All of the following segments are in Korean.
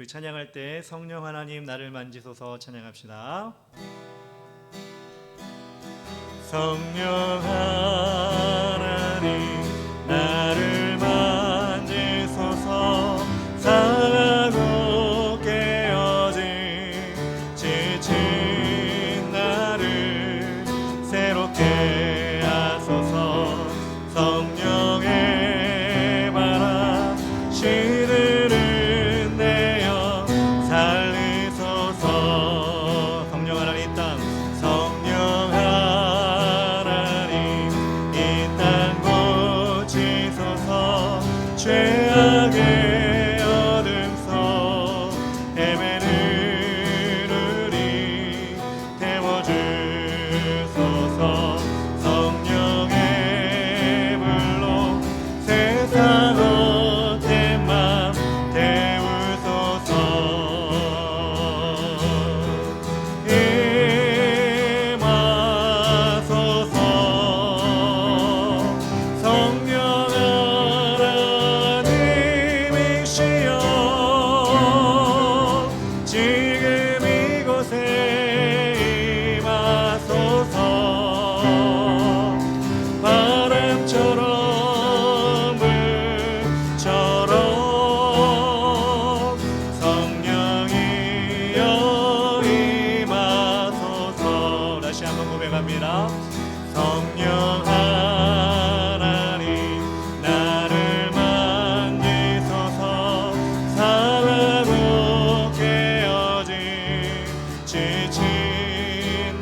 우리 찬양할 때 성령 하나님 나를 만지소서 찬양합시다. 성령 하나님 나를 만지소서 상하고 깨어진 지친 나를 새롭게 하소서. 성령의 바람 시들은 내어 살리소서. 성령 하나님 이 땅 성령 하나님 이 땅 고치소서. 죄악의 어둠 속 헤매는 우리 태워주소서. 성령의 불로 세상 헛된 맘 태우소서. 임하소서. 성령 하나님이시여 지금 이곳에 임하소서. 바람처럼 물처럼 성령이여 임하소서. 다시 한번 고백합니다. 성령 하나님 나를 만지소서. 상하고 깨어진 지친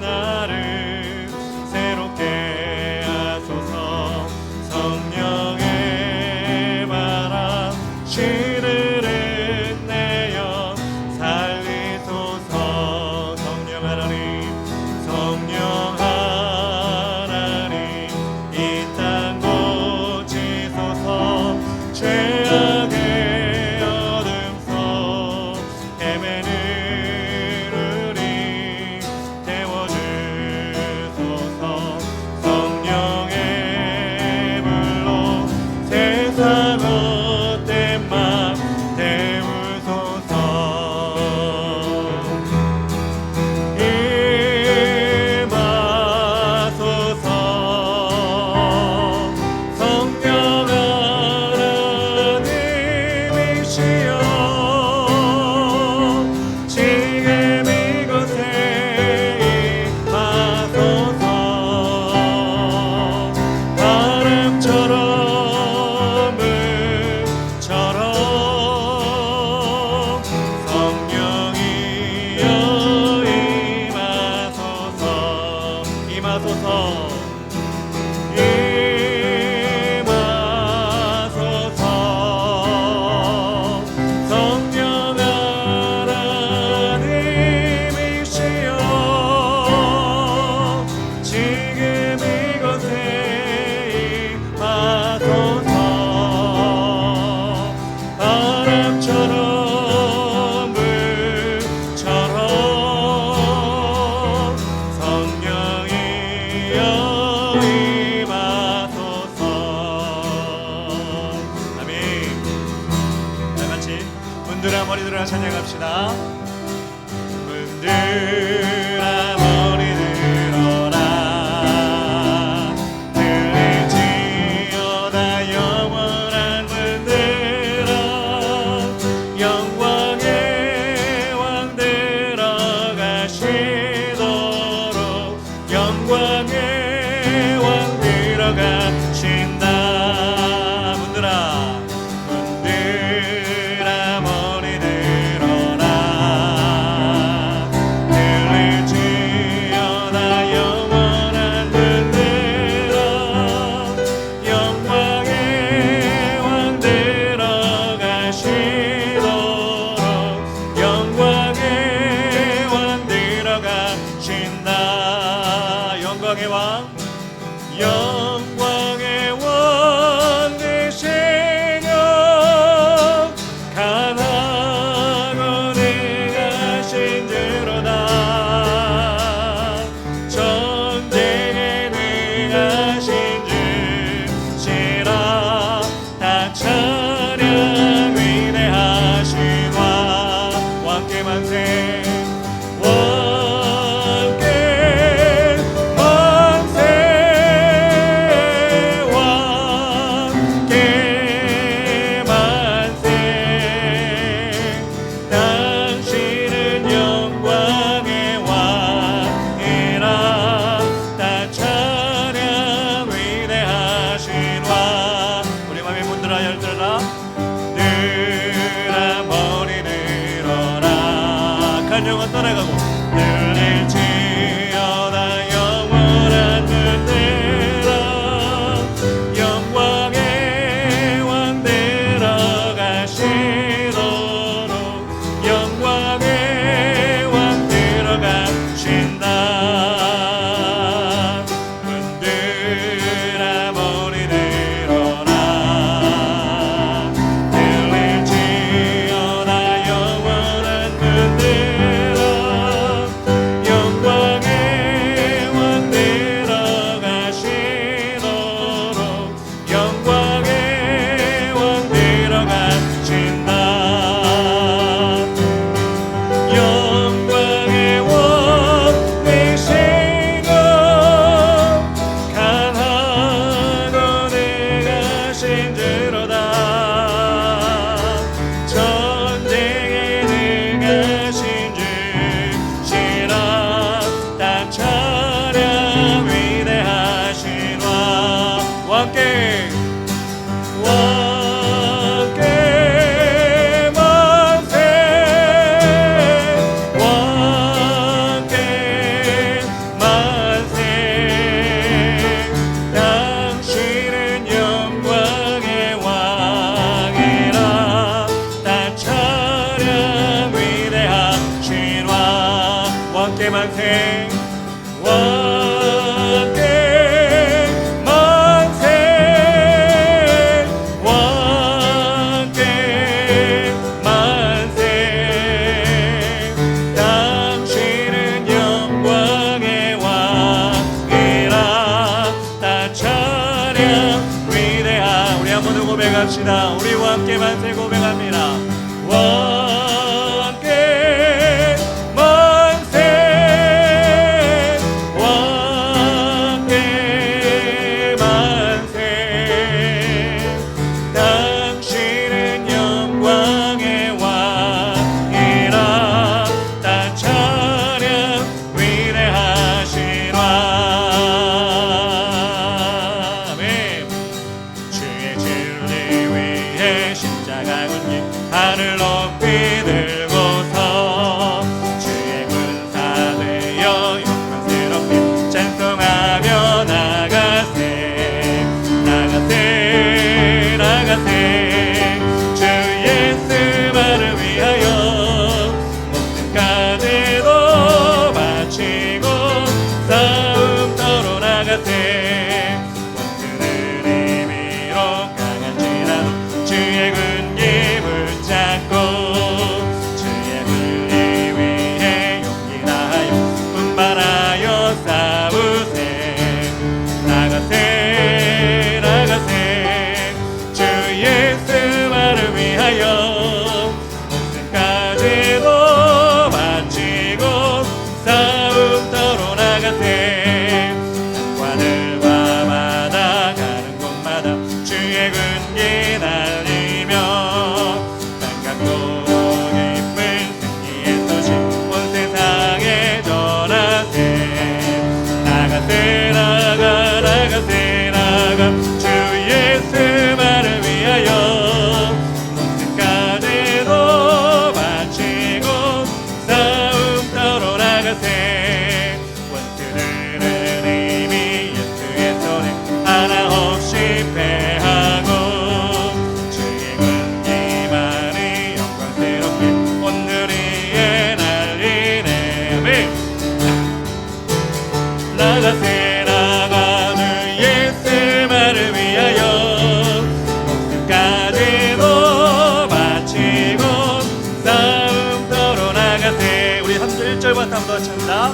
나를 새롭게 하소서. 성령의 바람 시들은 내어 살리소서. 성령 하나님 성령 하나님 이 땅 고치소서. 죄악의 어둠 속 헤매는 우리 태워주소서. 성령의 불로 세상 헛된 맘 태우소서. 임하소서. 성령 하나님이시여 지금 이곳에 임하소서. 바람처럼 물처럼 성령이여 임하소서. 임하소서. 임하소서. 성령 하나님이시여 지금 이곳에 임하소서. 바람처럼 물처럼 성령이여 임하소서. 아멘. 다 같이 문드라 머리 들어 찬양합시다. 문드라 머리 들어라 들리지어다 영원한 문드라. 영광의 왕 들어가시도록 영광의 왕 들어가신다. 문드라 문드라 머리 들어라 들리 왕께 만세 영원 떠나가고 들릴지어다 영원한 뜻대로 영광의 왕 들어가시도록 영광의 왕 들어가신다 문들아 머리 들어라 들릴지어다 영원한 뜻대로 왕께 만세 왕께 만세 왕께 만세 당신은 영광의 왕이라 다 찬양 위대하 우리 한번 고백합시다 우리 왕께 만세 고백합니다 하늘 높이 들고서 주의 군사 되어 영광스럽게 찬송하며 나가세 나가세 나가세 주 예수만을 위하여 목숨까지도 바치고 싸움터로 나가세 원수는 힘이로 강할지라도 주의 군기 붙잡고 주의 불리 위해 용기 다하여 분발하여 싸우세 나가세 나가세 주 예수만을 위하여 목숨까지도 바치고 싸움터로 나가세 산과들과 바다 가는 곳마다 주의 군기 날리며 반갑고 기쁜 승리의 소식 온 세상에 전하세 나가세 나가세 나가 주 예수만을 위하여 목숨까지도 바치고 싸움터로 나가세 원수들은 이미 예수의 손에 하나 없이 패하고 주의 군기만이 영광스럽게 오늘 위에 날리네 아멘 나가세 나가 주 예수만을 위하여 목숨까지도 바치고 싸움터로 나가세 우리 3절 1절부터 한번 더 찬다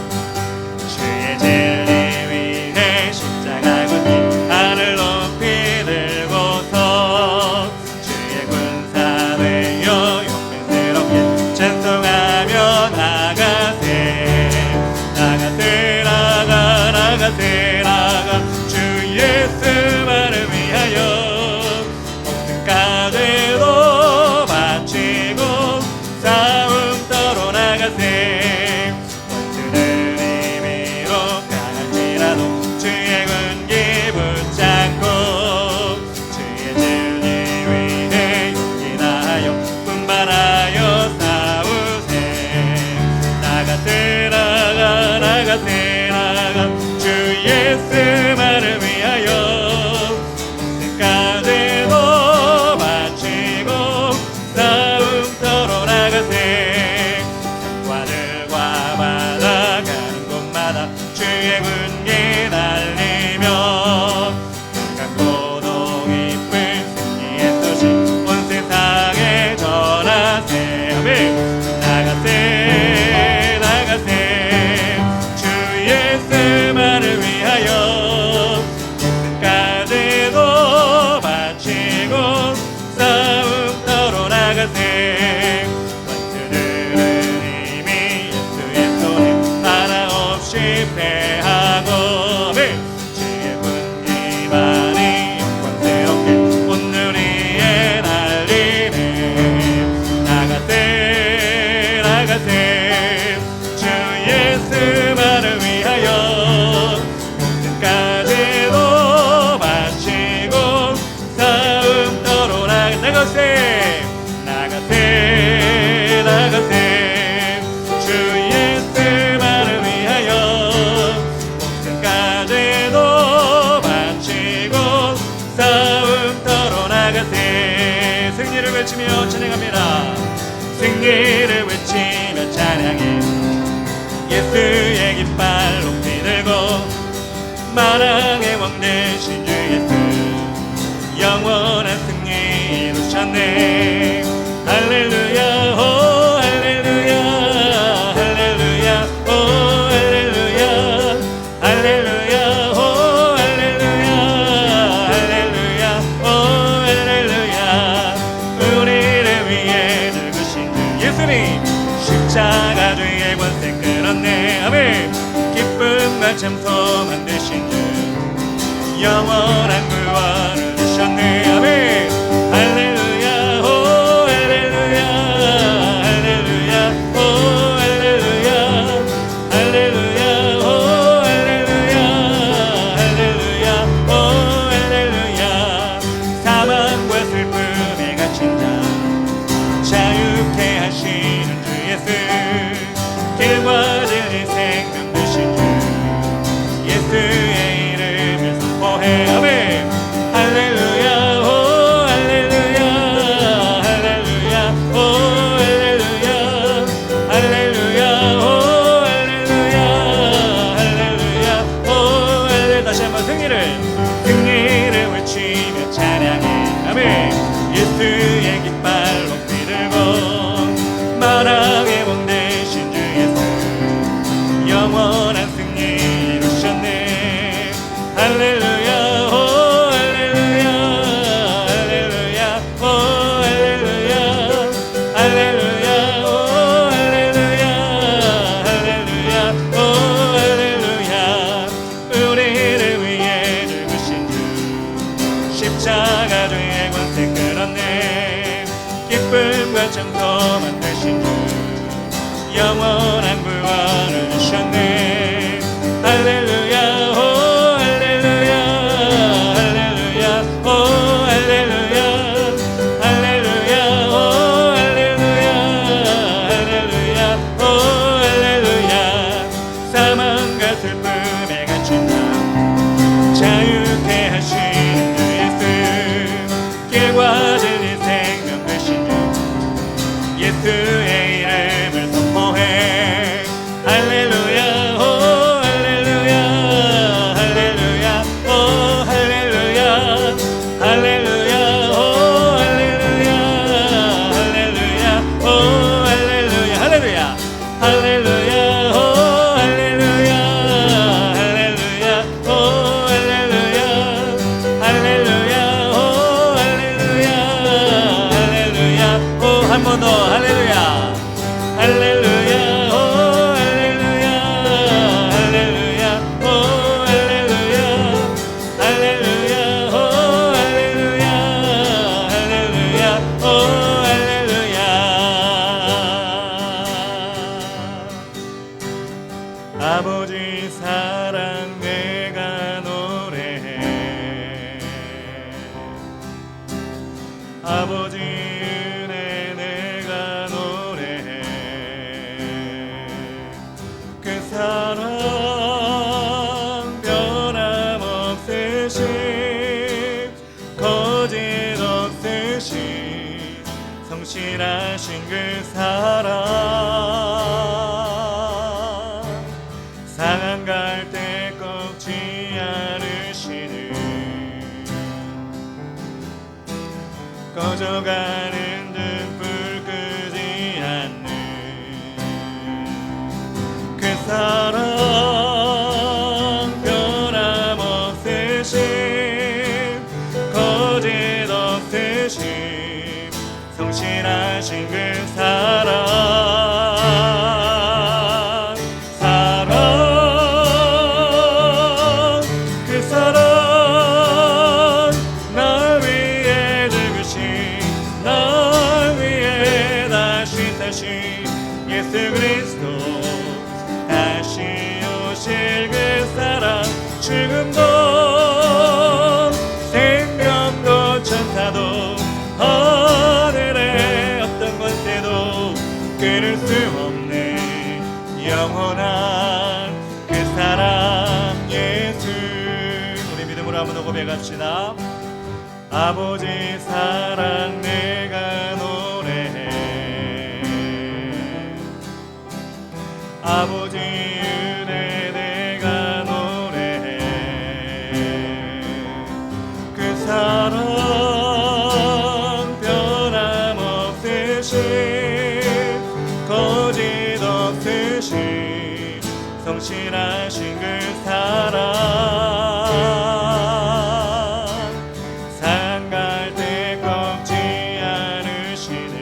주의 진리 위해 십자가 군기 하늘 높이 들고서 주의 군사 되어 영광스럽게 찬송하며 외치며 찬양합니다. 승리를 외치며 찬양해 예수의 깃발 높이 들고 만왕의 왕 되신 주 예수 영원한 승리 이루셨네. 할렐루야 오 할렐루야 할렐루야 오 할렐루야 할렐루야 오 할렐루야 할렐루야 오 할렐루야. 우리를 위해 죽으신 주 예수님 십자가 주의 권세 끌었네. 아멘. 기쁨과 참소만 되신 주 영원한 구원을 주셨네. 아멘. 할렐루야 오 할렐루야 할렐루야 오 할렐루야 할렐루야 오 할렐루야 할렐루야 오 할렐루야. 사망과 슬픔에 갇힌 자 자유케 하시는 주 예수 길과 진리 생명 되신 주 예수의 이름을 선포해. 아멘. 할렐루야 오 할렐루야 할렐루야 오 할렐루야 할렐루야 오 할렐루야 할렐루야 오 할렐루야. 다시 한번 승리를 외치며 찬양해. 아멘. 예수의 깃발 높이 들고 만왕의 왕 되신 주 예수 영원한 승리 이루셨네. 할렐루야 오 할렐루야 할렐루야 오 할렐루야 할렐루야 오 할렐루야 할렐루야 오 할렐루야. 우리를 위해 죽으신 주 십자가 주의 권세 끌었네. 기쁨과 참소만 되신 주 영원한 구원을 주셨네. 할렐루야 오 할렐루야 할렐루야 오 할렐루야 할렐루야 오 할렐루야 할렐루야 오 할렐루야. 사망과 슬픔에 갇힌 자 자유케 하시는 주 예수 길과 진리 생명 되신 주 예수의 이름을 선포해. 할렐루야 오 할렐루야 할렐루야 오 할렐루야 할렐루야 오 할렐루야 할렐루야 오 할렐루야 할렐루야 할렐루야 오 할렐루야 할렐루야 오 할렐루야 할렐루야 오 할렐루야 할렐루야 오 한 번 더 할렐루야 할렐루야 오 할렐루야 할렐루야 오 할렐루야 할렐루야 오 할렐루야 할렐루야 오 할렐루야. 아버지 사랑 내가 노래해 아버지 은혜 내가 노래해. 그 사랑 변함없으신 거짓 없으신 성실하신 그 사랑 상한 갈 때 꺾지 않으시는 꺼져가는 등불 끄지 않는 그 사랑 변함없으신 거짓 없으신 성실하신 그 사랑 그 사랑 날 위해 죽으신 날 위해 다시 예수 그리스도 다시 오실 그 사랑 죽음도 생명도 천사도 하늘의 어떤 권세도 끊을 수 없는 영원한 그 사랑 예수. 우리 믿음으로 한번 더 고백합시다. 아버지 사랑 내가 아버지 은혜 내가 노래해. 그 사랑 변함없으신 거짓 없으신 성실하신 그 사랑 상갈 때 꺾지 않으시는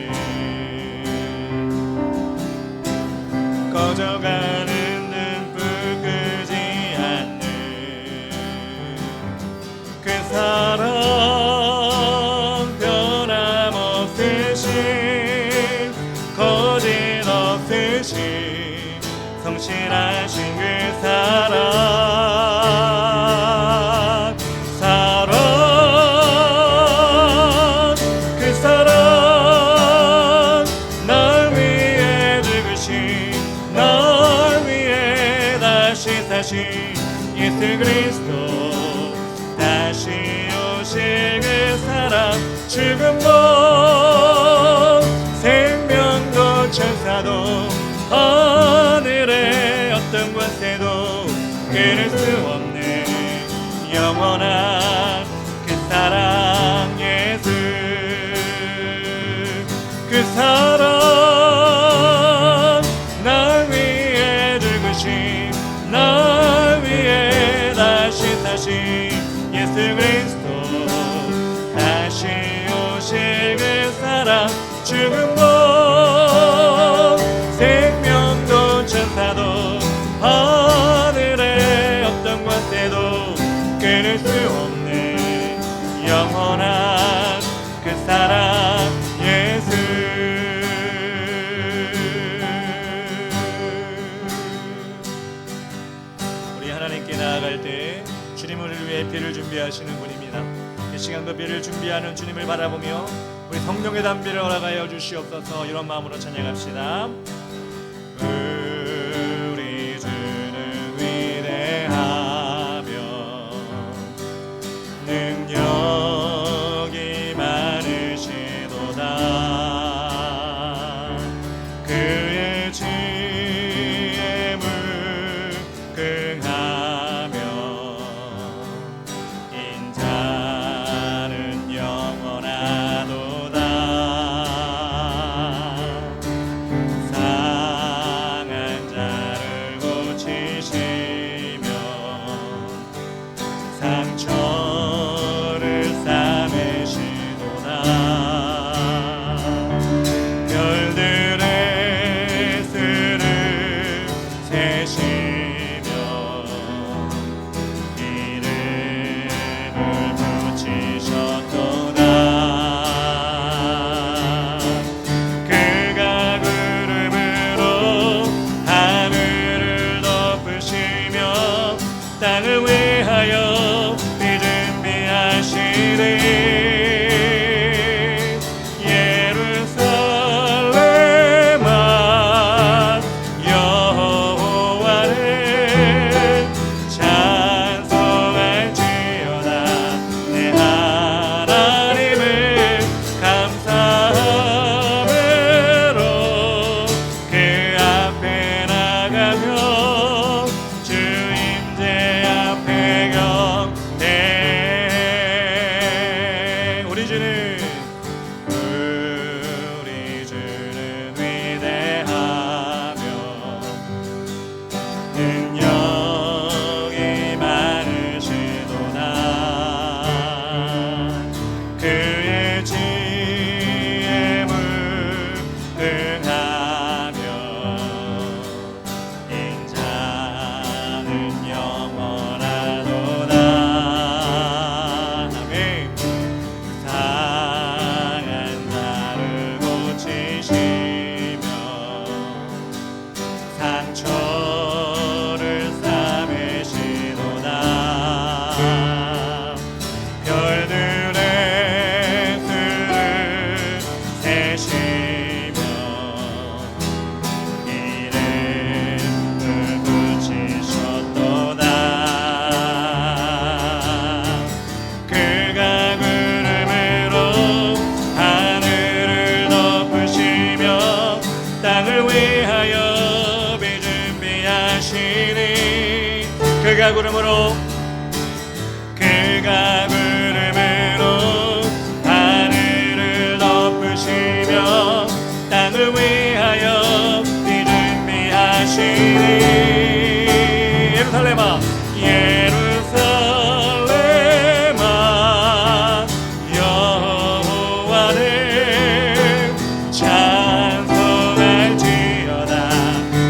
꺼져가는 등불 끄지 않는 그 사랑 변함없으신 거짓 없으신 성실하신 그 사랑 그 사랑 날 위해 죽으신 날 위해 다시 사신 예수 그리스도 다시 오실 그 사랑 죽음도 생명도 천사도 하늘의 어떤 권세도 끊을 수 없는 영원한 그 사랑 예수 그 사랑 날 위해 죽으신 날 위해 다시 사신 예수 그리스도 다시 오실 그 사랑 죽음도 생명도 천사도 하늘의 어떤 권세도 끊을 수 없는 영원한 그 사랑 예수 우리 하나님께 나아갈 때 주님을 위해 비를 준비하시는 분입니다. 이 시간도 비를 준비하는 주님을 바라보며 우리 성령의 담비를 허락하여 주시옵소서. 이런 마음으로 찬양합시다. 우리 주는 위대하며 능력이 많으시도다. 그의 지혜물 긍하며 인자는 영원하도다. 상한 자를 고치시며 상처를 싸매시도다. 별들의 수를 세시며 이름을 붙이셨도다. 그가 구름으로 하늘을 덮으시며 땅을 위하여 비 준비하시리. 예루살렘아 여호와를 찬송할지어다. 내 하나님을 감사함으로 그 앞에 나가며 주 임재 앞에 경배. 우리 주는 위대하며 능력이 많으시도다. 그의 지혜물 긍하며 인자는 영원하도다. 아멘. 상한 자를 고치시며 상처를 싸매시도다. 별들의 수를 세시며 이름을 붙이셨도다. 그가 구름으로 하늘을 덮으시며 땅을 위하여 비 준비 준비하시니 그가 구름으로 하늘을 덮으시며 땅을 위하여 비 준비하시니 예루살렘아 예루살렘아 여호와를 찬송할지어다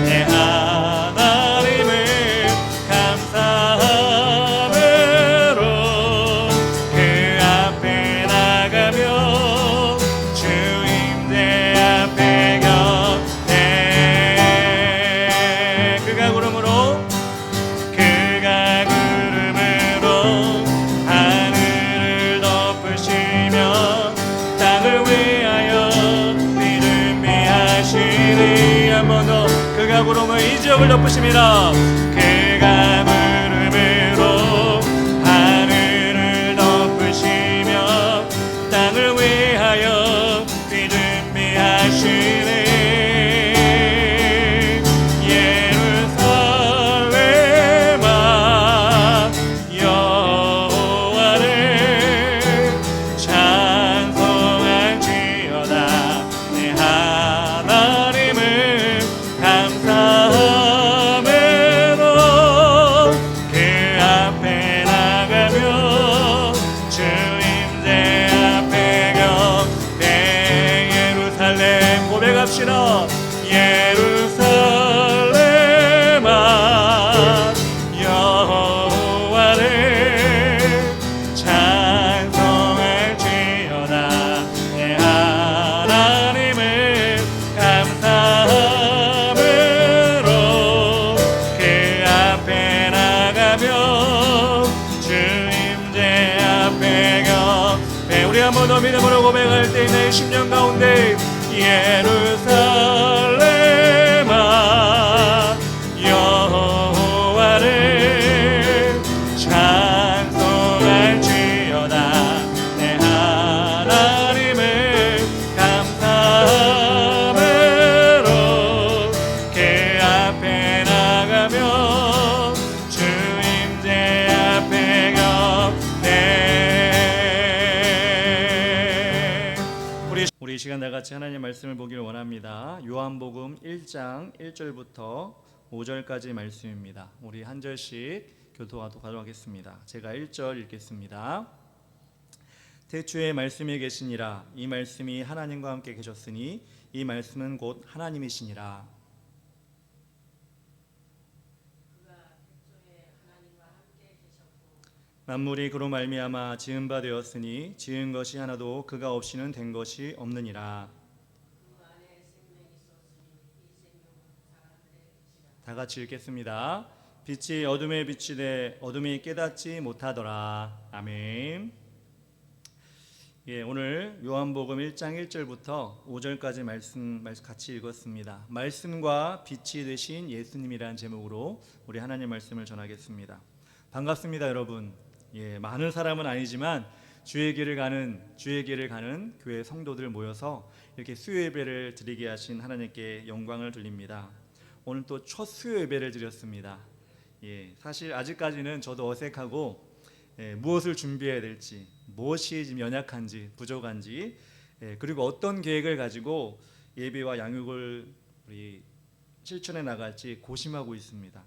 내 하나님을 감사함으로 그 앞에 나가며 주 임재 앞에 곁에 그가 구름으로 하늘을 덮으시며 땅을 위하여 비 준비하시니 한 번 더 그가 구름으로 이 지역을 덮으십니다. 그가 구름으로 하늘을 덮으시며 땅을 위하여 비 준비하시니 예루살렘아 여호와를 찬송할지어다 내 하나님을 감사함으로 그 앞에 나가며 주 임재 앞에 격대 예루살렘 고백합시다. 예루살렘아 여호와를 찬송할지어다 내 하나님을 감사함으로 그 앞에 나가며 주 임재 앞에 격배 우리 한 번 더 믿음으로 고백할 때 내 심령 가운데 예루살렘아 여호와를 찬송할지어다 내 하나님을 감사함으로 그 앞에 나가며 주 임재 앞에 격대 우리 이 시간 다 같이 하나님의 말씀을 보기를 원합니다. 요한복음 1장 1절부터 5절까지 말씀입니다. 우리 한 절씩 교독하겠습니다. 제가 1절 읽겠습니다. 태초에 말씀이 계시니라. 이 말씀이 하나님과 함께 계셨으니 이 말씀은 곧 하나님이시니라. 만물이 그로 말미암아 지은 바 되었으니 지은 것이 하나도 그가 없이는 된 것이 없느니라. 다 같이 읽겠습니다. 빛이 어둠에 비치되 어둠이 깨닫지 못하더라. 아멘. 오늘 요한복음 1장 1절부터 5절까지 말씀 같이 읽었습니다. 말씀과 빛이 되신 예수님이라는 제목으로 우리 하나님 말씀을 전하겠습니다. 반갑습니다, 여러분. 많은 사람은 아니지만 주의 길을 가는 교회 성도들 모여서 이렇게 수요 예배를 드리게 하신 하나님께 영광을 돌립니다. 오늘 또 첫 수요 예배를 드렸습니다. 사실 아직까지는 저도 어색하고 무엇을 준비해야 될지, 무엇이 지금 연약한지, 부족한지, 그리고 어떤 계획을 가지고 예배와 양육을 우리 실천해 나갈지 고심하고 있습니다.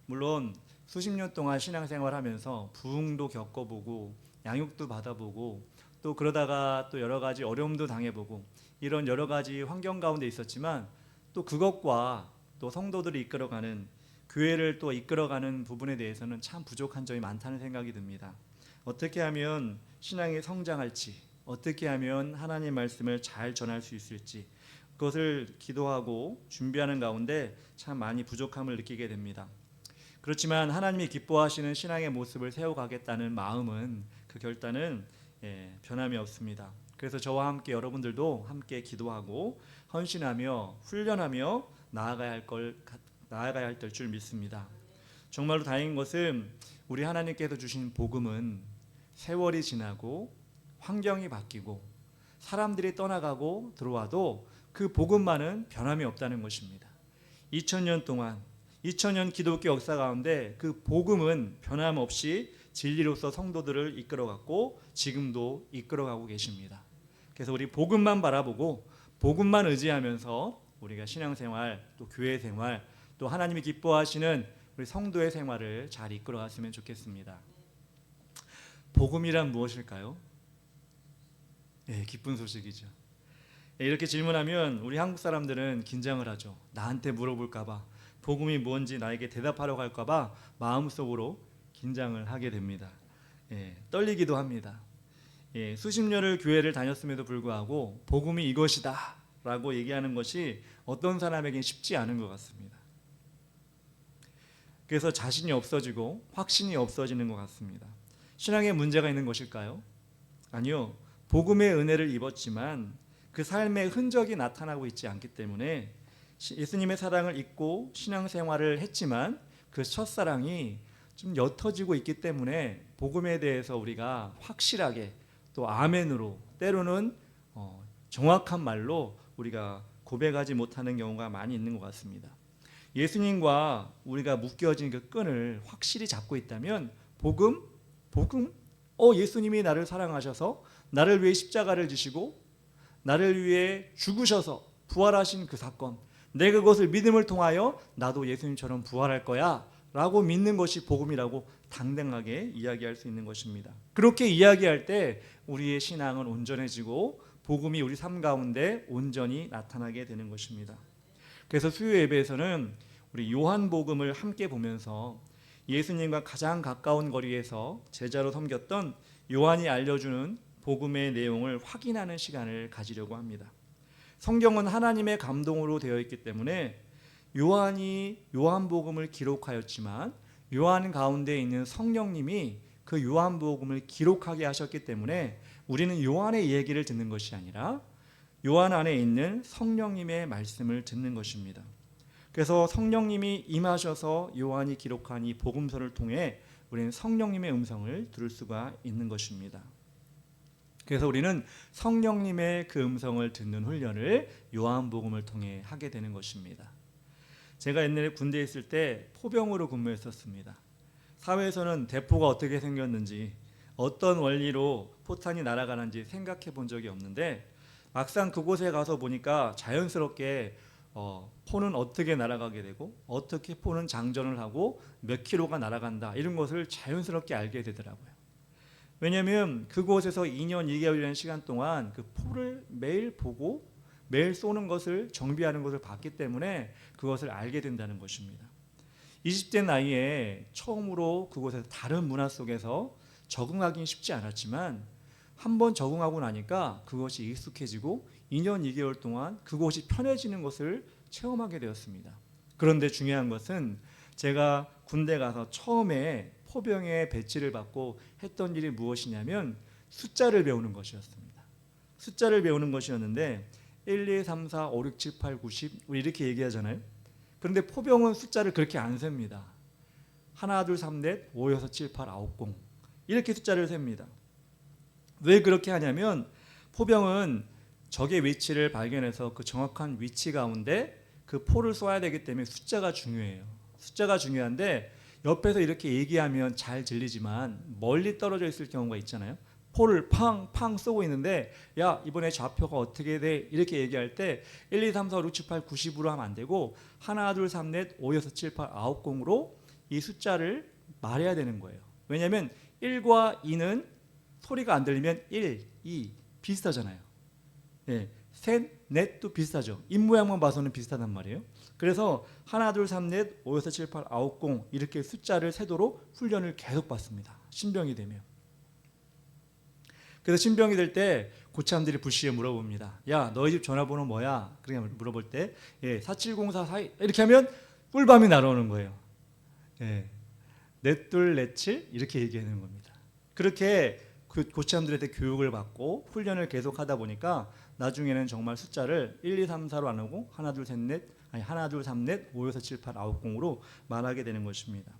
물론 수십 년 동안 신앙생활하면서 부흥도 겪어보고 양육도 받아보고 또 그러다가 또 여러 가지 어려움도 당해보고 이런 여러 가지 환경 가운데 있었지만 또 그것과 또 성도들이 이끌어가는 교회를 또 이끌어가는 부분에 대해서는 참 부족한 점이 많다는 생각이 듭니다. 어떻게 하면 신앙이 성장할지, 어떻게 하면 하나님 말씀을 잘 전할 수 있을지 그것을 기도하고 준비하는 가운데 참 많이 부족함을 느끼게 됩니다. 그렇지만 하나님이 기뻐하시는 신앙의 모습을 세워가겠다는 마음은, 그 결단은 변함이 없습니다. 그래서 저와 함께 여러분들도 함께 기도하고 헌신하며 훈련하며 나아가야 할 줄 믿습니다. 정말로 다행인 것은 우리 하나님께서 주신 복음은 세월이 지나고 환경이 바뀌고 사람들이 떠나가고 들어와도 그 복음만은 변함이 없다는 것입니다. 2000년 동안 2000년 기독교 역사 가운데 그 복음은 변함없이 진리로서 성도들을 이끌어갔고 지금도 이끌어가고 계십니다. 그래서 우리 복음만 바라보고 복음만 의지하면서 우리가 신앙생활, 또 교회생활, 또 하나님이 기뻐하시는 우리 성도의 생활을 잘 이끌어갔으면 좋겠습니다. 복음이란 무엇일까요? 기쁜 소식이죠. 이렇게 질문하면 우리 한국 사람들은 긴장을 하죠. 나한테 물어볼까 봐, 복음이 뭔지 나에게 대답하려고 할까 봐 마음속으로 긴장을 하게 됩니다. 떨리기도 합니다. 수십 년을 교회를 다녔음에도 불구하고 복음이 이것이다 라고 얘기하는 것이 어떤 사람에겐 쉽지 않은 것 같습니다. 그래서 자신이 없어지고 확신이 없어지는 것 같습니다. 신앙에 문제가 있는 것일까요? 아니요. 복음의 은혜를 입었지만 그 삶의 흔적이 나타나고 있지 않기 때문에 예수님의 사랑을 잊고 신앙생활을 했지만 그 첫사랑이 좀 옅어지고 있기 때문에 복음에 대해서 우리가 확실하게 또 아멘으로 때로는 정확한 말로 우리가 고백하지 못하는 경우가 많이 있는 것 같습니다. 예수님과 우리가 묶여진 그 끈을 확실히 잡고 있다면 복음? 예수님이 나를 사랑하셔서 나를 위해 십자가를 지시고 나를 위해 죽으셔서 부활하신 그 사건, 내 그것을 믿음을 통하여 나도 예수님처럼 부활할 거야 라고 믿는 것이 복음이라고 당당하게 이야기할 수 있는 것입니다. 그렇게 이야기할 때 우리의 신앙은 온전해지고 복음이 우리 삶 가운데 온전히 나타나게 되는 것입니다. 그래서 수요 예배에서는 우리 요한복음을 함께 보면서 예수님과 가장 가까운 거리에서 제자로 섬겼던 요한이 알려주는 복음의 내용을 확인하는 시간을 가지려고 합니다. 성경은 하나님의 감동으로 되어 있기 때문에 요한이 요한복음을 기록하였지만 요한 가운데 있는 성령님이 그 요한복음을 기록하게 하셨기 때문에 우리는 요한의 얘기를 듣는 것이 아니라 요한 안에 있는 성령님의 말씀을 듣는 것입니다. 그래서 성령님이 임하셔서 요한이 기록한 이 복음서를 통해 우리는 성령님의 음성을 들을 수가 있는 것입니다. 그래서 우리는 성령님의 그 음성을 듣는 훈련을 요한복음을 통해 하게 되는 것입니다. 제가 옛날에 군대에 있을 때 포병으로 근무했었습니다. 사회에서는 대포가 어떻게 생겼는지 어떤 원리로 포탄이 날아가는지 생각해 본 적이 없는데 막상 그곳에 가서 보니까 자연스럽게 포는 어떻게 날아가게 되고 어떻게 포는 장전을 하고 몇 킬로가 날아간다 이런 것을 자연스럽게 알게 되더라고요. 왜냐하면 그곳에서 2년 2개월이라는 시간 동안 그 포를 매일 보고 매일 쏘는 것을 정비하는 것을 봤기 때문에 그것을 알게 된다는 것입니다. 20대 나이에 처음으로 그곳에서 다른 문화 속에서 적응하기는 쉽지 않았지만 한번 적응하고 나니까 그것이 익숙해지고 2년 2개월 동안 그곳이 편해지는 것을 체험하게 되었습니다. 그런데 중요한 것은 제가 군대 가서 처음에 포병에 배치를 받고 했던 일이 무엇이냐면 숫자를 배우는 것이었습니다. 숫자를 배우는 것이었는데 1, 2, 3, 4, 5, 6, 7, 8, 9, 10 우리 이렇게 얘기하잖아요. 그런데 포병은 숫자를 그렇게 안 셉니다. 하나, 둘, 3, 넷, 5, 6, 7, 8, 9, 0 이렇게 숫자를 셉니다. 왜 그렇게 하냐면 포병은 적의 위치를 발견해서 그 정확한 위치 가운데 그 포를 쏘아야 되기 때문에 숫자가 중요해요. 숫자가 중요한데 옆에서 이렇게 얘기하면 잘 들리지만 멀리 떨어져 있을 경우가 있잖아요. 포를 팡팡 쏘고 있는데 야 이번에 좌표가 어떻게 돼? 이렇게 얘기할 때 1, 2, 3, 4, 5, 6, 7, 8, 90으로 하면 안 되고 하나, 둘, 3, 넷, 5, 6, 7, 8, 9, 0으로 이 숫자를 말해야 되는 거예요. 왜냐하면 1과 2는 소리가 안 들리면 1, 2 비슷하잖아요. 셋, 넷도 비슷하죠. 입 모양만 봐서는 비슷하단 말이에요. 그래서 하나, 둘, 3, 넷, 5, 6, 7, 8, 9, 0 이렇게 숫자를 세도록 훈련을 계속 받습니다. 신병이 되면. 그래서 신병이 될 때 고참들이 불시에 물어봅니다. 야, 너희 집 전화번호 뭐야? 그렇게 물어볼 때 4704 이렇게 하면 꿀밤이 날아오는 거예요. 넷둘 넷칠 이렇게 얘기하는 겁니다. 그렇게 그 고참들한테 교육을 받고 훈련을 계속 하다 보니까 나중에는 정말 숫자를 1, 2, 3, 4로 안 하고 하나, 둘, 셋, 넷, 하나, 둘, 3, 넷, 5, 6, 7, 8, 9, 0으로 말하게 되는 것입니다.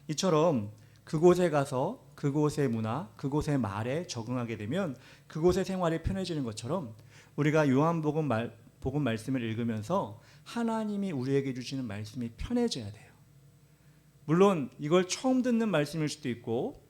이처럼 그곳에 가서 그곳의 문화, 그곳의 말에 적응하게 되면 그곳의 생활이 편해지는 것처럼 우리가 요한복음 말씀을 읽으면서 하나님이 우리에게 주시는 말씀이 편해져야 돼요. 물론 이걸 처음 듣는 말씀일 수도 있고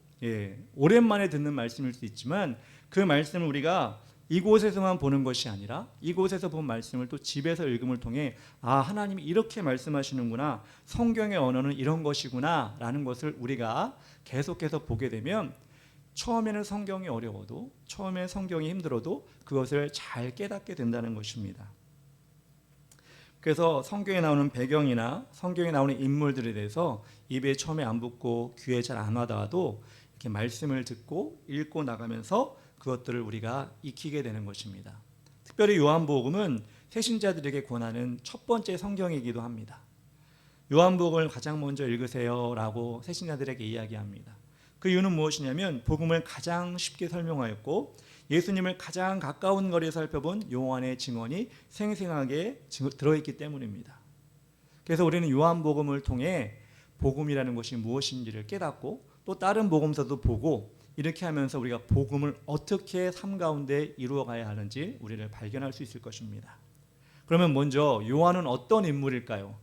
오랜만에 듣는 말씀일 수도 있지만 그 말씀을 우리가 이곳에서만 보는 것이 아니라 이곳에서 본 말씀을 또 집에서 읽음을 통해 하나님이 이렇게 말씀하시는구나, 성경의 언어는 이런 것이구나 라는 것을 우리가 계속해서 보게 되면 처음에는 성경이 어려워도, 처음에 성경이 힘들어도 그것을 잘 깨닫게 된다는 것입니다. 그래서 성경에 나오는 배경이나 성경에 나오는 인물들에 대해서 입에 처음에 안 붙고 귀에 잘 안 와닿아도 이렇게 말씀을 듣고 읽고 나가면서 그것들을 우리가 익히게 되는 것입니다. 특별히 요한복음은 새신자들에게 권하는 첫 번째 성경이기도 합니다. 요한복음을 가장 먼저 읽으세요라고 새신자들에게 이야기합니다. 그 이유는 무엇이냐면 복음을 가장 쉽게 설명하였고 예수님을 가장 가까운 거리에 살펴본 요한의 증언이 생생하게 들어있기 때문입니다. 그래서 우리는 요한복음을 통해 복음이라는 것이 무엇인지를 깨닫고 또 다른 복음서도 보고 이렇게 하면서 우리가 복음을 어떻게 삶 가운데 이루어가야 하는지 우리를 발견할 수 있을 것입니다. 그러면 먼저 요한은 어떤 인물일까요?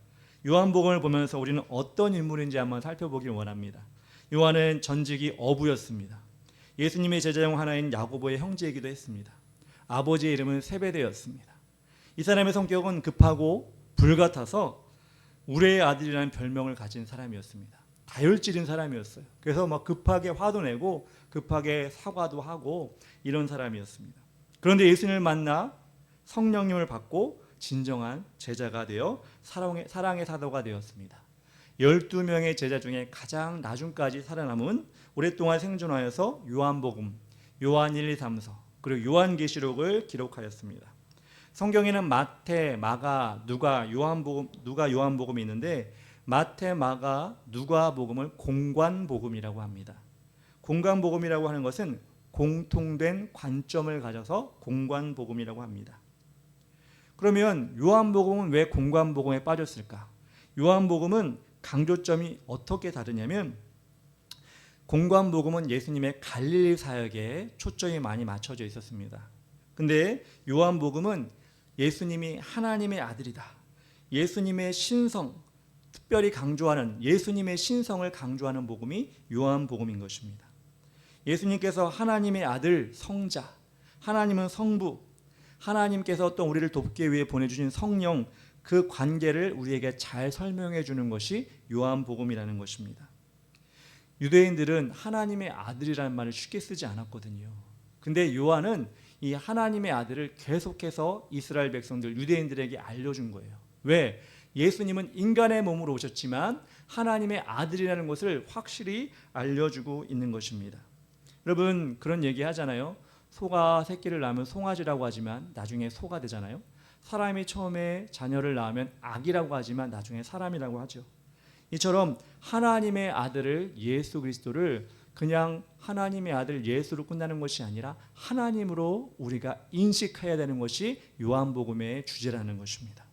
요한복음을 보면서 우리는 어떤 인물인지 한번 살펴보길 원합니다. 요한은 전직이 어부였습니다. 예수님의 제자 중 하나인 야고보의 형제이기도 했습니다. 아버지의 이름은 세베대였습니다. 이 사람의 성격은 급하고 불같아서 우레의 아들이라는 별명을 가진 사람이었습니다. 다혈질인 사람이었어요. 그래서 막 급하게 화도 내고 급하게 사과도 하고 이런 사람이었습니다. 그런데 예수님을 만나 성령님을 받고 진정한 제자가 되어 사랑의 사도가 되었습니다. 12명의 제자 중에 가장 나중까지 살아남은, 오랫동안 생존하여서 요한복음, 요한 1, 2, 3서 그리고 요한계시록을 기록하였습니다. 성경에는 마태, 마가, 누가, 요한복음이 있는데 마태, 마가, 누가복음을 공관복음이라고 합니다. 공관복음이라고 하는 것은 공통된 관점을 가져서 공관복음이라고 합니다. 그러면 요한복음은 왜 공관복음에 빠졌을까? 요한복음은 강조점이 어떻게 다르냐면 공관복음은 예수님의 갈릴리 사역에 초점이 많이 맞춰져 있었습니다. 근데 요한복음은 예수님이 하나님의 아들이다, 예수님의 신성, 특별히 강조하는 예수님의 신성을 강조하는 복음이 요한복음인 것입니다. 예수님께서 하나님의 아들, 성자, 하나님은 성부, 하나님께서 또 우리를 돕기 위해 보내주신 성령, 그 관계를 우리에게 잘 설명해 주는 것이 요한복음이라는 것입니다. 유대인들은 하나님의 아들이라는 말을 쉽게 쓰지 않았거든요. 근데 요한은 이 하나님의 아들을 계속해서 이스라엘 백성들, 유대인들에게 알려준 거예요. 왜? 예수님은 인간의 몸으로 오셨지만 하나님의 아들이라는 것을 확실히 알려주고 있는 것입니다. 여러분, 그런 얘기 하잖아요. 소가 새끼를 낳으면 송아지라고 하지만 나중에 소가 되잖아요. 사람이 처음에 자녀를 낳으면 아기라고 하지만 나중에 사람이라고 하죠. 이처럼 하나님의 아들을, 예수 그리스도를 그냥 하나님의 아들 예수로 끝나는 것이 아니라 하나님으로 우리가 인식해야 되는 것이 요한복음의 주제라는 것입니다.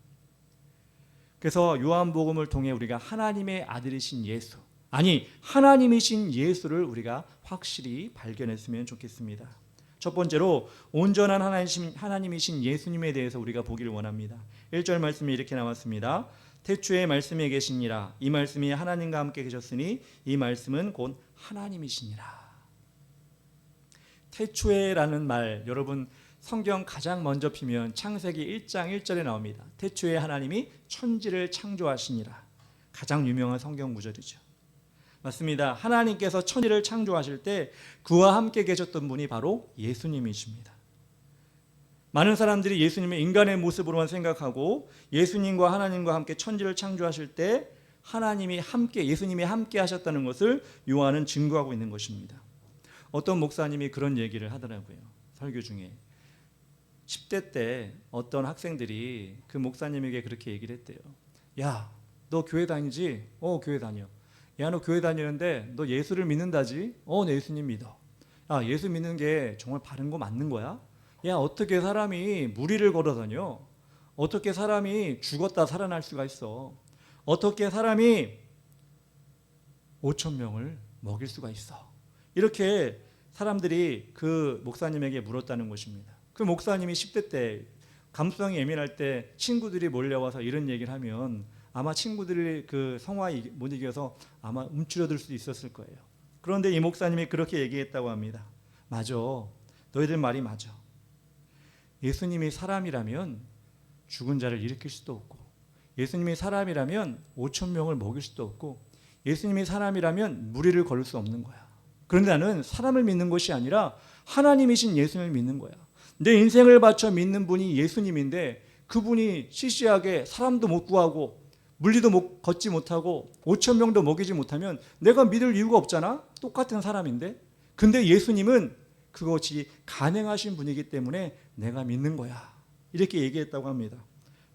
그래서 요한복음을 통해 우리가 하나님의 아들이신 예수, 아니 하나님이신 예수를 우리가 확실히 발견했으면 좋겠습니다. 첫 번째로 온전한 하나님이신 예수님에 대해서 우리가 보기를 원합니다. 1절 말씀이 이렇게 나왔습니다. 태초에 말씀이 계시니라. 이 말씀이 하나님과 함께 계셨으니 이 말씀은 곧 하나님이시니라. 태초에라는 말, 여러분 성경 가장 먼저 피면 창세기 1장 1절에 나옵니다. 태초에 하나님이 천지를 창조하시니라. 가장 유명한 성경 구절이죠. 맞습니다. 하나님께서 천지를 창조하실 때 그와 함께 계셨던 분이 바로 예수님이십니다. 많은 사람들이 예수님을 인간의 모습으로만 생각하고 예수님과 하나님과 함께 천지를 창조하실 때 예수님이 함께 하셨다는 것을 요한은 증거하고 있는 것입니다. 어떤 목사님이 그런 얘기를 하더라고요. 설교 중에 10대 때 어떤 학생들이 그 목사님에게 그렇게 얘기를 했대요. 야, 너 교회 다니지? 교회 다녀. 야, 너 교회 다니는데 너 예수를 믿는다지? 내 예수님 믿어. 야, 예수 믿는 게 정말 바른 거 맞는 거야? 야, 어떻게 사람이 무리를 걸어 다녀? 어떻게 사람이 죽었다 살아날 수가 있어? 어떻게 사람이 5,000명을 먹일 수가 있어? 이렇게 사람들이 그 목사님에게 물었다는 것입니다. 그 목사님이 10대 때 감수성이 예민할 때 친구들이 몰려와서 이런 얘기를 하면 아마 친구들이 그 성화에 못 이겨서 아마 움츠러들 수도 있었을 거예요. 그런데 이 목사님이 그렇게 얘기했다고 합니다. 맞아. 너희들 말이 맞아. 예수님이 사람이라면 죽은 자를 일으킬 수도 없고, 예수님이 사람이라면 5천 명을 먹일 수도 없고, 예수님이 사람이라면 무리를 걸을 수 없는 거야. 그런데 나는 사람을 믿는 것이 아니라 하나님이신 예수님을 믿는 거야. 내 인생을 바쳐 믿는 분이 예수님인데 그분이 시시하게 사람도 못 구하고 물리도 걷지 못하고 5천 명도 먹이지 못하면 내가 믿을 이유가 없잖아. 똑같은 사람인데. 근데 예수님은 그것이 가능하신 분이기 때문에 내가 믿는 거야. 이렇게 얘기했다고 합니다.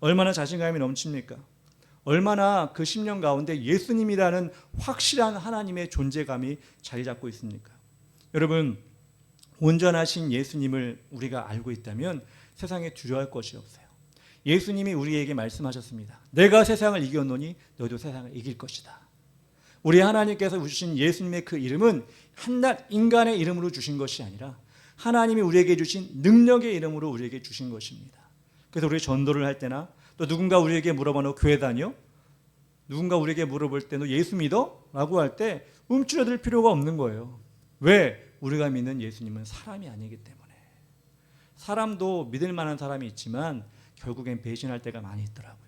얼마나 자신감이 넘칩니까? 얼마나 그 10년 가운데 예수님이라는 확실한 하나님의 존재감이 자리 잡고 있습니까? 여러분, 온전하신 예수님을 우리가 알고 있다면 세상에 두려워할 것이 없어요. 예수님이 우리에게 말씀하셨습니다. 내가 세상을 이겼노니 너도 세상을 이길 것이다. 우리 하나님께서 주신 예수님의 그 이름은 한낱 인간의 이름으로 주신 것이 아니라 하나님이 우리에게 주신 능력의 이름으로 우리에게 주신 것입니다. 그래서 우리 전도를 할 때나 또 누군가 우리에게 물어봐 너 교회 다녀? 누군가 우리에게 물어볼 때 너 예수 믿어? 라고 할 때 움츠러들 필요가 없는 거예요. 왜? 우리가 믿는 예수님은 사람이 아니기 때문에. 사람도 믿을 만한 사람이 있지만 결국엔 배신할 때가 많이 있더라고요.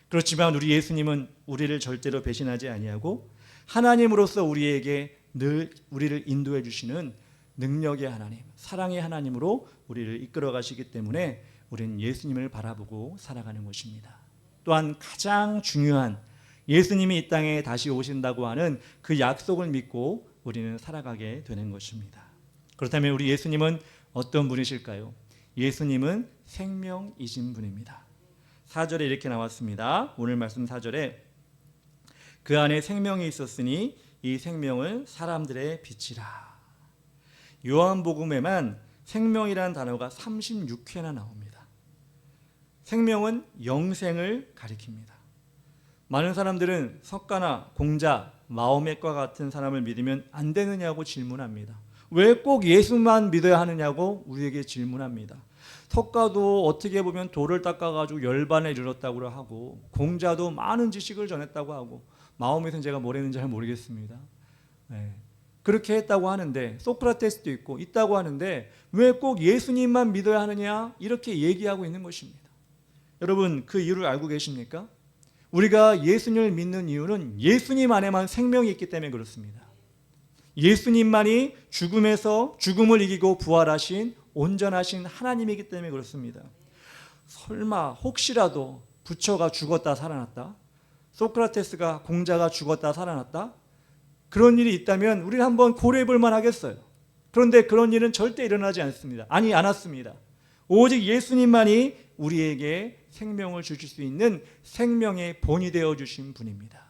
그렇지만 우리 예수님은 우리를 절대로 배신하지 아니하고 하나님으로서 우리에게 늘 우리를 인도해 주시는 능력의 하나님, 사랑의 하나님으로 우리를 이끌어 가시기 때문에 우리는 예수님을 바라보고 살아가는 것입니다. 또한 가장 중요한 예수님이 이 땅에 다시 오신다고 하는 그 약속을 믿고 우리는 살아가게 되는 것입니다. 그렇다면 우리 예수님은 어떤 분이실까요? 예수님은 생명이신 분입니다. 4절에 이렇게 나왔습니다. 오늘 말씀 4절에 그 안에 생명이 있었으니 이 생명을 사람들의 빛이라. 요한복음에만 생명이라는 단어가 36회나 나옵니다. 생명은 영생을 가리킵니다. 많은 사람들은 석가나 공자, 마호멧과 같은 사람을 믿으면 안 되느냐고 질문합니다. 왜 꼭 예수만 믿어야 하느냐고 우리에게 질문합니다. 석가도 어떻게 보면 돌을 닦아가지고 열반에 이르렀다고 하고 공자도 많은 지식을 전했다고 하고 마호멧은 제가 뭘 했는지 잘 모르겠습니다. 네. 그렇게 했다고 하는데 소크라테스도 있다고 하는데 왜 꼭 예수님만 믿어야 하느냐 이렇게 얘기하고 있는 것입니다. 여러분 그 이유를 알고 계십니까? 우리가 예수님을 믿는 이유는 예수님 안에만 생명이 있기 때문에 그렇습니다. 예수님만이 죽음에서 죽음을 이기고 부활하신 온전하신 하나님이기 때문에 그렇습니다. 설마 혹시라도 부처가 죽었다 살아났다? 소크라테스가 공자가 죽었다 살아났다? 그런 일이 있다면 우리는 한번 고려해 볼 만하겠어요. 그런데 그런 일은 절대 일어나지 않습니다. 않았습니다. 오직 예수님만이 우리에게 생명을 주실 수 있는 생명의 본이 되어 주신 분입니다.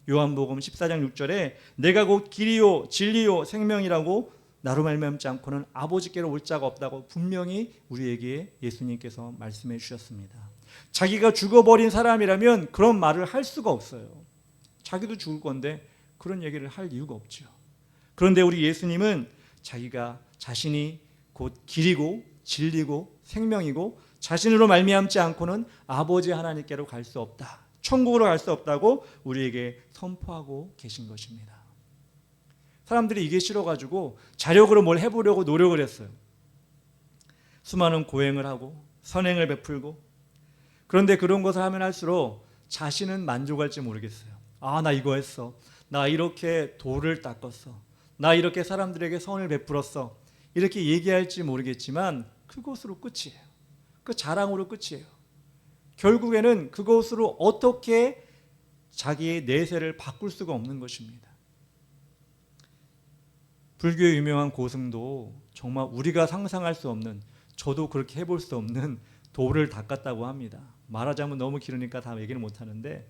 요한복음 14장 6절에 내가 곧 길이요 진리요 생명이라고 나로 말미암지 않고는 아버지께로 올 자가 없다고 분명히 우리에게 예수님께서 말씀해 주셨습니다. 자기가 죽어버린 사람이라면 그런 말을 할 수가 없어요. 자기도 죽을 건데 그런 얘기를 할 이유가 없죠. 그런데 우리 예수님은 자기가 자신이 곧 길이고 진리고 생명이고 자신으로 말미암지 않고는 아버지 하나님께로 갈 수 없다. 천국으로 갈 수 없다고 우리에게 선포하고 계신 것입니다. 사람들이 이게 싫어가지고 자력으로 뭘 해보려고 노력을 했어요. 수많은 고행을 하고 선행을 베풀고 그런데 그런 것을 하면 할수록 자신은 만족할지 모르겠어요. 아, 나 이거 했어. 나 이렇게 돌을 닦았어. 나 이렇게 사람들에게 선을 베풀었어. 이렇게 얘기할지 모르겠지만 그것으로 끝이에요. 그 자랑으로 끝이에요. 결국에는 그것으로 어떻게 자기의 내세를 바꿀 수가 없는 것입니다. 불교의 유명한 고승도 정말 우리가 상상할 수 없는, 저도 그렇게 해볼 수 없는 돌을 닦았다고 합니다. 말하자면 너무 길으니까 다 얘기를 못하는데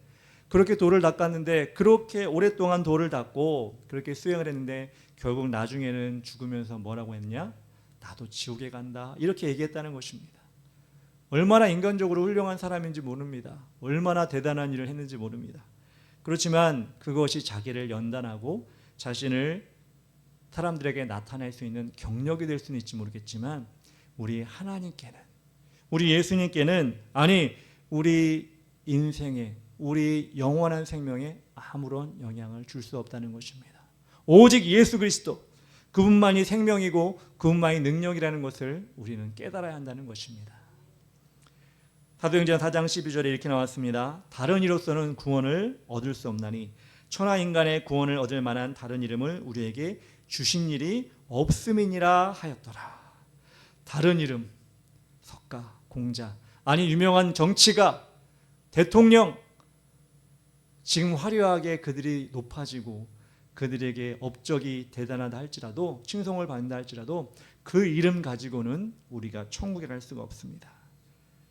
그렇게 돌을 닦았는데 그렇게 오랫동안 돌을 닦고 그렇게 수행을 했는데 결국 나중에는 죽으면서 뭐라고 했냐? 나도 지옥에 간다. 이렇게 얘기했다는 것입니다. 얼마나 인간적으로 훌륭한 사람인지 모릅니다. 얼마나 대단한 일을 했는지 모릅니다. 그렇지만 그것이 자기를 연단하고 자신을 사람들에게 나타낼 수 있는 경력이 될 수는 있지 모르겠지만 우리 하나님께는 우리 예수님께는 우리 인생에, 우리 영원한 생명에 아무런 영향을 줄 수 없다는 것입니다. 오직 예수 그리스도, 그분만이 생명이고 그분만이 능력이라는 것을 우리는 깨달아야 한다는 것입니다. 사도행전 4장 12절에 이렇게 나왔습니다. 다른 이로서는 구원을 얻을 수 없나니 천하 인간의 구원을 얻을 만한 다른 이름을 우리에게 주신 일이 없음이니라 하였더라. 다른 이름, 석가, 공자, 유명한 정치가, 대통령, 지금 화려하게 그들이 높아지고 그들에게 업적이 대단하다 할지라도, 칭송을 받는다 할지라도 그 이름 가지고는 우리가 천국에 갈 수가 없습니다.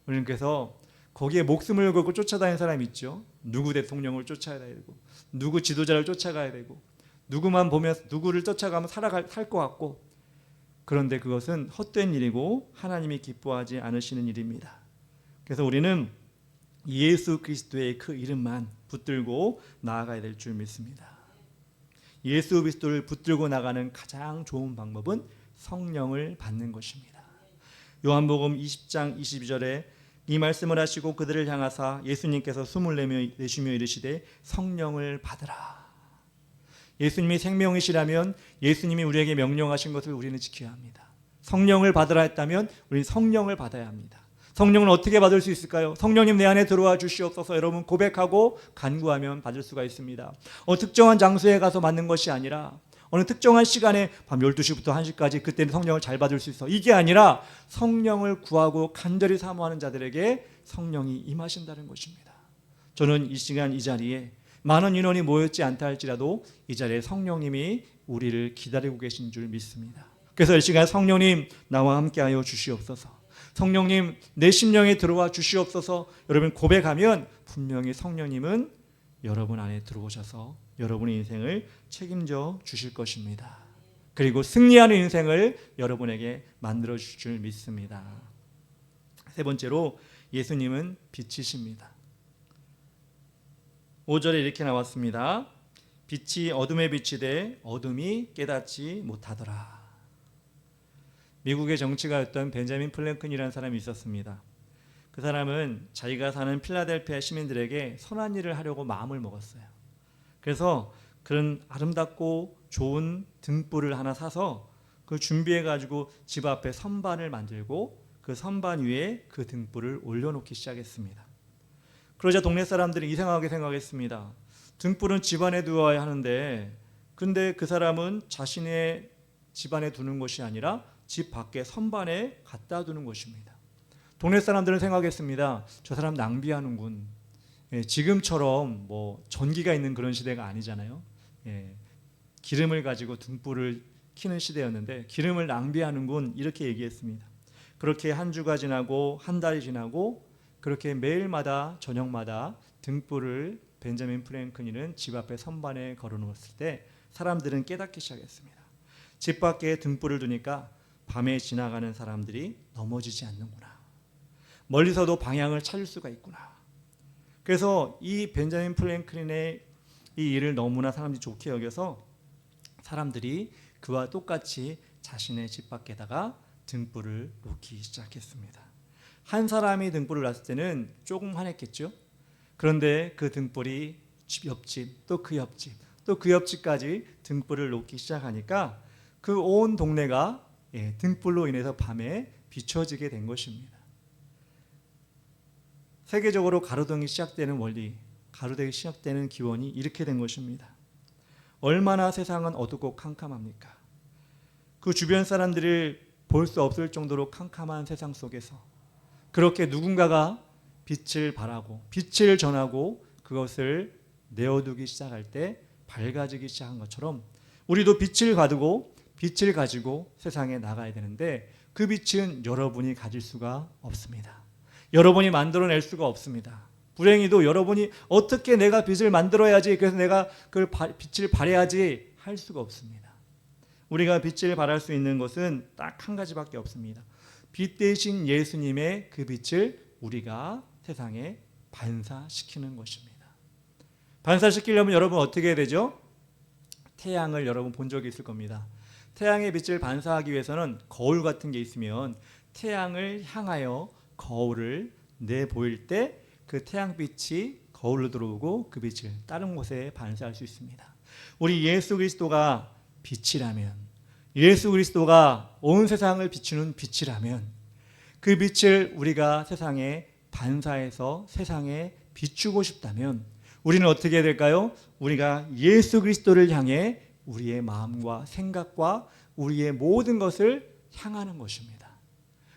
우리는 그래서 거기에 목숨을 걸고 쫓아다니는 사람이 있죠. 누구 대통령을 쫓아야 되고, 누구 지도자를 쫓아가야 되고, 누구만 보면 누구를 쫓아가면 살 것 같고, 그런데 그것은 헛된 일이고 하나님이 기뻐하지 않으시는 일입니다. 그래서 우리는 예수 그리스도의 그 이름만 붙들고 나아가야 될 줄 믿습니다. 예수 그리스도를 붙들고 나가는 가장 좋은 방법은 성령을 받는 것입니다. 요한복음 20장 22절에 이 말씀을 하시고 그들을 향하사 예수님께서 숨을 내쉬며 이르시되 성령을 받으라. 예수님이 생명이시라면 예수님이 우리에게 명령하신 것을 우리는 지켜야 합니다. 성령을 받으라 했다면 우리는 성령을 받아야 합니다. 성령을 어떻게 받을 수 있을까요? 성령님 내 안에 들어와 주시옵소서. 여러분 고백하고 간구하면 받을 수가 있습니다. 특정한 장소에 가서 받는 것이 아니라 어느 특정한 시간에 밤 12시부터 1시까지 그때는 성령을 잘 받을 수 있어. 이게 아니라 성령을 구하고 간절히 사모하는 자들에게 성령이 임하신다는 것입니다. 저는 이 시간 이 자리에 많은 인원이 모였지 않다 할지라도 이 자리에 성령님이 우리를 기다리고 계신 줄 믿습니다. 그래서 이 시간 성령님 나와 함께하여 주시옵소서. 성령님 내 심령에 들어와 주시옵소서. 여러분 고백하면 분명히 성령님은 여러분 안에 들어오셔서 여러분의 인생을 책임져 주실 것입니다. 그리고 승리하는 인생을 여러분에게 만들어 주실 줄 믿습니다. 세 번째로 예수님은 빛이십니다. 5절에 이렇게 나왔습니다. 빛이 어둠에 비치되 어둠이 깨닫지 못하더라. 미국의 정치가였던 벤자민 플랭클이라는 사람이 있었습니다. 그 사람은 자기가 사는 필라델피아 시민들에게 선한 일을 하려고 마음을 먹었어요. 그래서 그런 아름답고 좋은 등불을 하나 사서 그걸 준비해가지고 집 앞에 선반을 만들고 그 선반 위에 그 등불을 올려놓기 시작했습니다. 그러자 동네 사람들이 이상하게 생각했습니다. 등불은 집 안에 두어야 하는데 근데 그 사람은 자신의 집 안에 두는 것이 아니라 집 밖에 선반에 갖다 두는 것입니다. 동네 사람들은 생각했습니다. 저 사람 낭비하는군. 지금처럼 전기가 있는 그런 시대가 아니잖아요. 기름을 가지고 등불을 켜는 시대였는데 기름을 낭비하는군 이렇게 얘기했습니다. 그렇게 한 주가 지나고 한 달이 지나고 그렇게 매일마다 저녁마다 등불을 벤자민 프랭클린은 집 앞에 선반에 걸어놓았을 때 사람들은 깨닫기 시작했습니다. 집 밖에 등불을 두니까 밤에 지나가는 사람들이 넘어지지 않는구나. 멀리서도 방향을 찾을 수가 있구나. 그래서 이 벤자민 프랭클린의 이 일을 너무나 사람들이 좋게 여겨서 사람들이 그와 똑같이 자신의 집 밖에다가 등불을 놓기 시작했습니다. 한 사람이 등불을 놨을 때는 조금 화냈겠죠. 그런데 그 등불이 옆집 또 그 옆집 또 그 옆집까지 등불을 놓기 시작하니까 그 온 동네가 등불로 인해서 밤에 비춰지게 된 것입니다. 세계적으로 가로등이 시작되는 원리, 가로등이 시작되는 기원이 이렇게 된 것입니다. 얼마나 세상은 어둡고 캄캄합니까? 그 주변 사람들을 볼 수 없을 정도로 캄캄한 세상 속에서 그렇게 누군가가 빛을 발하고 빛을 전하고 그것을 내어두기 시작할 때 밝아지기 시작한 것처럼 우리도 빛을 가지고 세상에 나가야 되는데 그 빛은 여러분이 가질 수가 없습니다. 여러분이 만들어낼 수가 없습니다. 불행히도 여러분이 어떻게 내가 빛을 만들어야지 그래서 내가 그 빛을 발해야지 할 수가 없습니다. 우리가 빛을 발할 수 있는 것은 딱 한 가지밖에 없습니다. 빛 대신 예수님의 그 빛을 우리가 세상에 반사시키는 것입니다. 반사시키려면 여러분 어떻게 해야 되죠? 태양을 여러분 본 적이 있을 겁니다. 태양의 빛을 반사하기 위해서는 거울 같은 게 있으면 태양을 향하여 거울을 내보일 때 그 태양빛이 거울로 들어오고 그 빛을 다른 곳에 반사할 수 있습니다. 우리 예수 그리스도가 빛이라면, 예수 그리스도가 온 세상을 비추는 빛이라면, 그 빛을 우리가 세상에 반사해서 세상에 비추고 싶다면 우리는 어떻게 해야 될까요? 우리가 예수 그리스도를 향해 우리의 마음과 생각과 우리의 모든 것을 향하는 것입니다.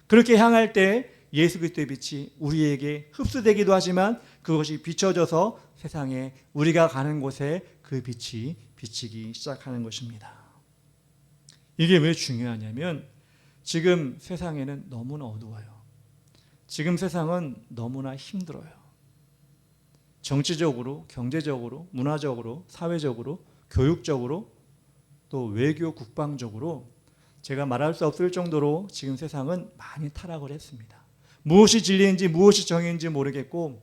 그렇게 향할 때 예수 그리스도의 빛이 우리에게 흡수되기도 하지만 그것이 비춰져서 세상에 우리가 가는 곳에 그 빛이 비치기 시작하는 것입니다. 이게 왜 중요하냐면 지금 세상에는 너무나 어두워요. 지금 세상은 너무나 힘들어요. 정치적으로, 경제적으로, 문화적으로, 사회적으로, 교육적으로, 또 외교 국방적으로 제가 말할 수 없을 정도로 지금 세상은 많이 타락을 했습니다. 무엇이 진리인지 무엇이 정의인지 모르겠고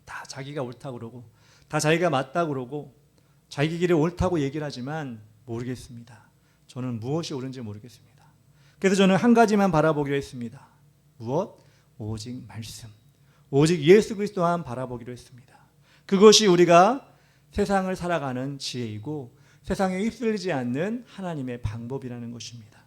다 자기가 옳다고 그러고 다 자기가 맞다고 그러고 자기 길이 옳다고 얘기를 하지만 모르겠습니다. 저는 무엇이 옳은지 모르겠습니다. 그래서 저는 한 가지만 바라보기로 했습니다. 무엇? 오직 말씀. 오직 예수 그리스도만 바라보기로 했습니다. 그것이 우리가 세상을 살아가는 지혜이고 세상에 휩쓸리지 않는 하나님의 방법이라는 것입니다.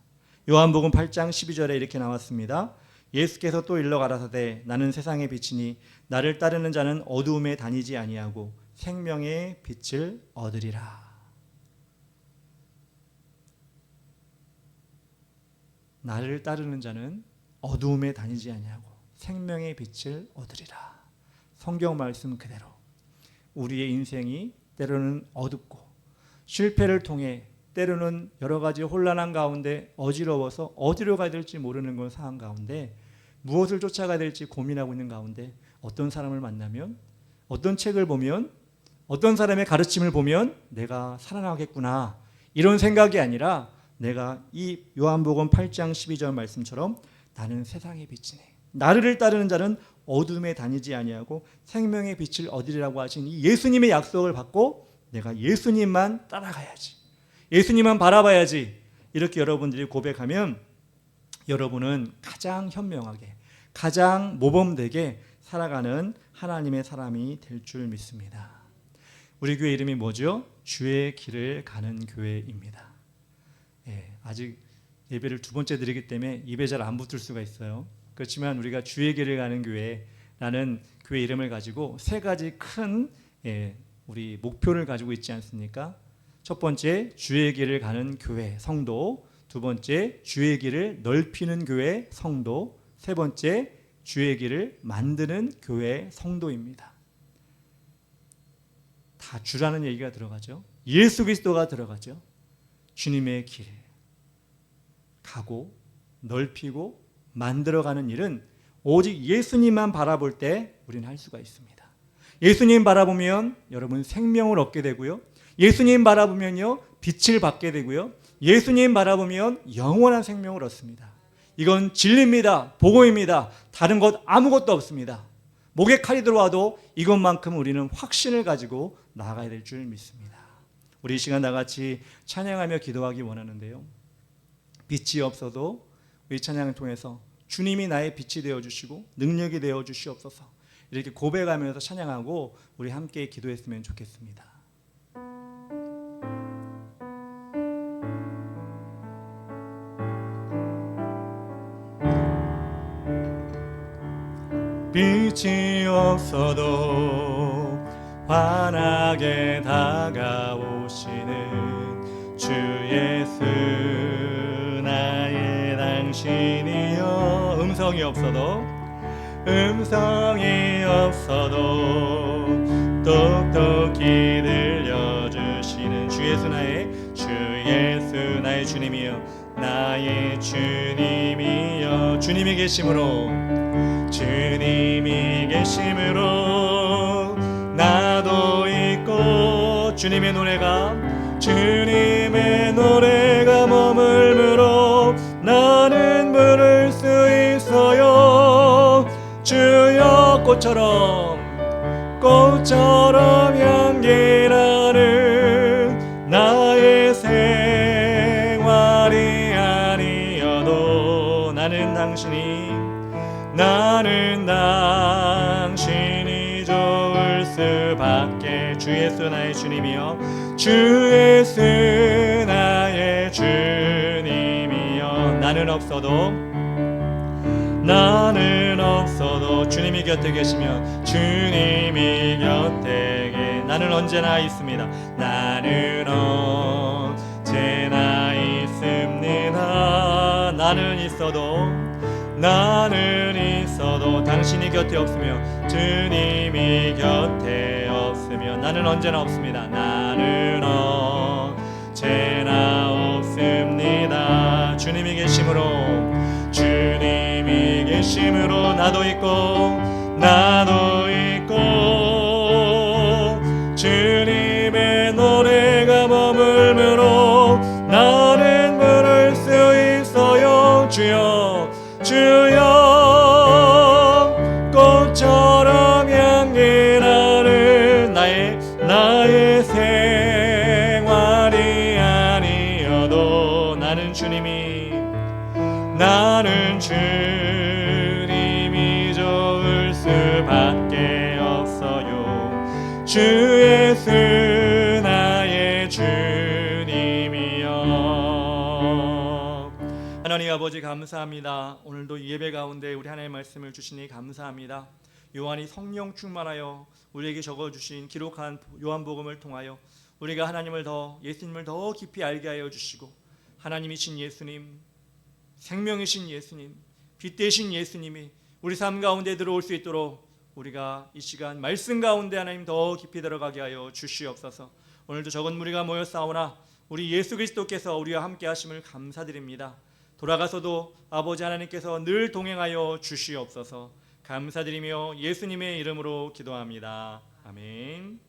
요한복음 8장 12절에 이렇게 나왔습니다. 예수께서 또 일러 가라사대 나는 세상의 빛이니 나를 따르는 자는 어두움에 다니지 아니하고 생명의 빛을 얻으리라. 나를 따르는 자는 어두움에 다니지 아니하고 생명의 빛을 얻으리라. 성경 말씀 그대로 우리의 인생이 때로는 어둡고 실패를 통해 때로는 여러 가지 혼란한 가운데 어지러워서 어디로 가야 될지 모르는 그런 상황 가운데 무엇을 쫓아가야 될지 고민하고 있는 가운데 어떤 사람을 만나면 어떤 책을 보면 어떤 사람의 가르침을 보면 내가 살아나겠구나 이런 생각이 아니라 내가 이 요한복음 8장 12절 말씀처럼 나는 세상의 빛이네. 나를 따르는 자는 어둠에 다니지 아니하고 생명의 빛을 얻으리라고 하신 이 예수님의 약속을 받고 내가 예수님만 따라가야지. 예수님만 바라봐야지. 이렇게 여러분들이 고백하면 여러분은 가장 현명하게 가장 모범되게 살아가는 하나님의 사람이 될 줄 믿습니다. 우리 교회 이름이 뭐죠? 주의 길을 가는 교회입니다. 아직 예배를 두 번째 드리기 때문에 입에 잘 안 붙을 수가 있어요. 그렇지만 우리가 주의 길을 가는 교회라는 교회 이름을 가지고 세 가지 큰 우리 목표를 가지고 있지 않습니까? 첫 번째, 주의 길을 가는 교회 성도. 두 번째, 주의 길을 넓히는 교회 성도. 세 번째, 주의 길을 만드는 교회 성도입니다. 다 주라는 얘기가 들어가죠. 예수 그리스도가 들어가죠. 주님의 길 가고 넓히고 만들어가는 일은 오직 예수님만 바라볼 때 우리는 할 수가 있습니다. 예수님 바라보면 여러분 생명을 얻게 되고요. 예수님 바라보면요 빛을 받게 되고요. 예수님 바라보면 영원한 생명을 얻습니다. 이건 진리입니다. 복음입니다. 다른 것 아무것도 없습니다. 목에 칼이 들어와도 이것만큼 우리는 확신을 가지고 나아가야 될 줄 믿습니다. 우리 이 시간 다 같이 찬양하며 기도하기 원하는데요. 빛이 없어도 우리 찬양을 통해서 주님이 나의 빛이 되어주시고 능력이 되어주시옵소서 이렇게 고백하면서 찬양하고 우리 함께 기도했으면 좋겠습니다. 빛이 없어도 환하게 다가오시는 주 예수 나의 당신이여. 음성이 없어도 똑똑히 들려주시는 주 예수 나의 주님이여. 나의 주님이여. 주님이 계심으로 나도 있고 주님의 노래가 머물므로 나는 부를 수 있어요. 주여 꽃처럼 향기나는 나의 생활이 아니어도 나는 때 주 예수 나의 주님이여 주 예수 나의 주님이여 나는 없어도 주님이 곁에 계시면 주님이 곁에 나는 언제나 있습니다. 나는 언제나 있습니다. 나는 있어도 당신이 곁에 없으며 주님이 곁에 없으며 나는 언제나 없습니다. 나는 언제나 없습니다. 주님이 계심으로 나도 있고 주님의 노래가 머물므로 나는 부를 수 있어요. 주여 꽃처럼 향기 나는 나의 생활이 아니어도 나는 주님이 좋을 수밖에 없어요. 주 예수 나의 주님이여. 하나님 아버지 감사합니다. 오늘도 예배 가운데 우리 하나님의 말씀을 주시니 감사합니다. 요한이 성령 충만하여 우리에게 적어주신 기록한 요한복음을 통하여 우리가 예수님을 더 깊이 알게 하여 주시고 하나님이신 예수님, 생명이신 예수님, 빛 되신 예수님이 우리 삶 가운데 들어올 수 있도록 우리가 이 시간 말씀 가운데 하나님 더 깊이 들어가게 하여 주시옵소서. 오늘도 적은 무리가 모였사오나 우리 예수 그리스도께서 우리와 함께 하심을 감사드립니다. 돌아가서도 아버지 하나님께서 늘 동행하여 주시옵소서. 감사드리며 예수님의 이름으로 기도합니다. 아멘.